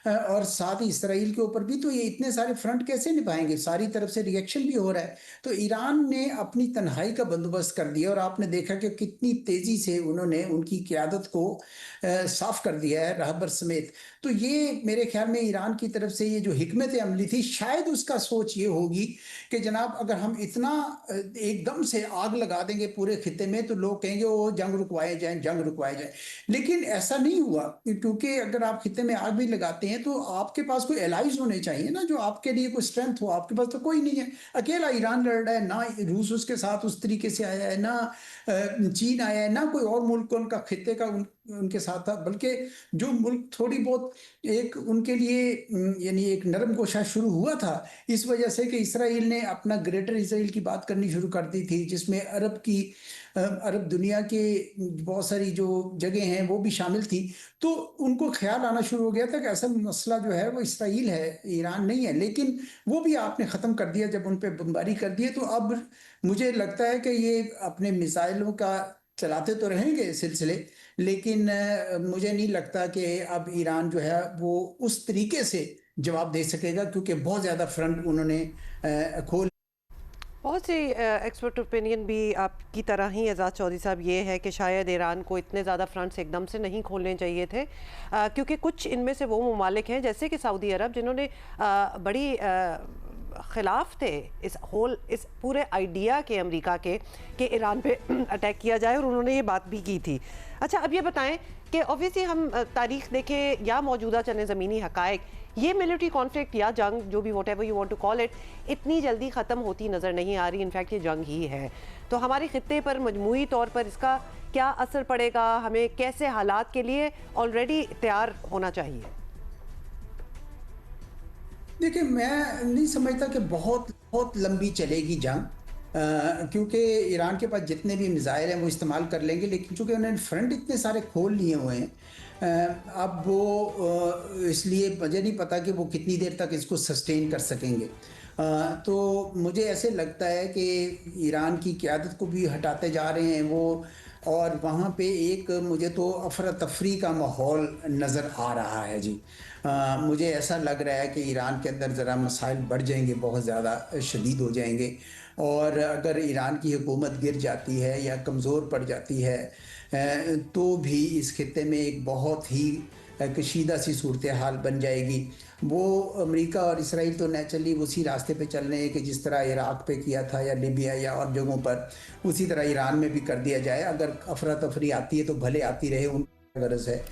और साथ ही इसराइल के ऊपर भी, तो ये इतने सारे फ्रंट कैसे निभाएंगे? सारी तरफ से रिएक्शन भी हो रहा है। तो ईरान ने अपनी तन्हाई का बंदोबस्त कर दिया, और आपने देखा कि कितनी तेजी से उन्होंने उनकी क़यादत को साफ कर दिया है, रहबर समेत। तो ये मेरे ख्याल में ईरान की तरफ से ये जो हिकमत अमली थी, शायद उसका सोच ये होगी कि जनाब अगर हम इतना एकदम से आग लगा देंगे पूरे खित्ते में, तो लोग कहेंगे वो जंग रुकवाए जाएं, जंग रुकवाए जाएं। लेकिन ऐसा नहीं हुआ, क्योंकि अगर आप खित्ते में आग भी लगाते हैं तो आपके पास कोई एलाइज होने चाहिए ना, जो आपके लिए कोई स्ट्रेंथ हो। आपके पास तो कोई नहीं है, अकेला ईरान लड़ रहा है, ना रूस उसके साथ उस तरीके से आया है, ना चीन आया है, ना कोई और मुल्क उनका खित्ते का उनके साथ था। बल्कि जो मुल्क थोड़ी बहुत एक उनके लिए यानी एक नरम कोशा शुरू हुआ था, इस वजह से कि इसराइल ने अपना ग्रेटर इसराइल की बात करनी शुरू कर दी थी, जिसमें अरब दुनिया के बहुत सारी जो जगह हैं वो भी शामिल थी। तो उनको ख्याल आना शुरू हो गया था कि असल मसला जो है वो इसराइल है, ईरान नहीं है। लेकिन वो भी आपने ख़त्म कर दिया जब उन पर बमबारी कर दी। तो अब मुझे लगता है कि ये अपने मिसाइलों का चलाते तो रहेंगे सिलसिले, लेकिन मुझे नहीं लगता कि अब ईरान जो है वो उस तरीके से जवाब दे सकेगा, क्योंकि बहुत ज़्यादा फ्रंट उन्होंने खोल। बहुत सी एक्सपर्ट ओपिनियन भी आपकी तरह ही एजाज चौधरी साहब ये है कि शायद ईरान को इतने ज़्यादा फ्रंट्स एकदम से नहीं खोलने चाहिए थे, क्योंकि कुछ इनमें से वो ममालिक हैं जैसे कि सऊदी अरब, जिन्होंने बड़ी ख़िलाफ़ थे इस पूरे आइडिया के अमेरिका के कि ईरान पे अटैक किया जाए, और उन्होंने ये बात भी की थी। अच्छा, अब ये बताएं कि ऑब्वियसली हम तारीख़ देखें या मौजूदा चलें ज़मीनी हक़ाइक़, ये मिलिट्री कॉन्फ्लिक्ट या जंग, जो भी whatever you want to call it, इतनी जल्दी ख़त्म होती नज़र नहीं आ रही। इनफैक्ट ये जंग ही है। तो हमारे खित्ते पर मजमूई तौर पर इसका क्या असर पड़ेगा? हमें कैसे हालात के लिए ऑलरेडी तैयार होना चाहिए? देखिए, मैं नहीं समझता कि बहुत बहुत लंबी चलेगी जंग, क्योंकि ईरान के पास जितने भी मिसाइल हैं वो इस्तेमाल कर लेंगे। लेकिन चूंकि उन्होंने फ्रंट इतने सारे खोल लिए हुए हैं, अब वो इसलिए मुझे नहीं पता कि वो कितनी देर तक इसको सस्टेन कर सकेंगे। तो मुझे ऐसे लगता है कि ईरान की क़यादत को भी हटाते जा रहे हैं वो, और वहाँ पे एक मुझे तो अफरा तफरी का माहौल नज़र आ रहा है जी। मुझे ऐसा लग रहा है कि ईरान के अंदर ज़रा मसाइल बढ़ जाएंगे, बहुत ज़्यादा शदीद हो जाएंगे। और अगर ईरान की हुकूमत गिर जाती है या कमज़ोर पड़ जाती है, तो भी इस खित्ते में एक बहुत ही कशीदा सी सूरत हाल बन जाएगी। वो अमेरिका और इसराइल तो नेचुरली उसी रास्ते पे चल रहे हैं कि जिस तरह इराक़ पे किया था या लीबिया या और जगहों पर, उसी तरह ईरान में भी कर दिया जाए। अगर अफरा तफरी आती है तो भले आती रहे, उन गरज है।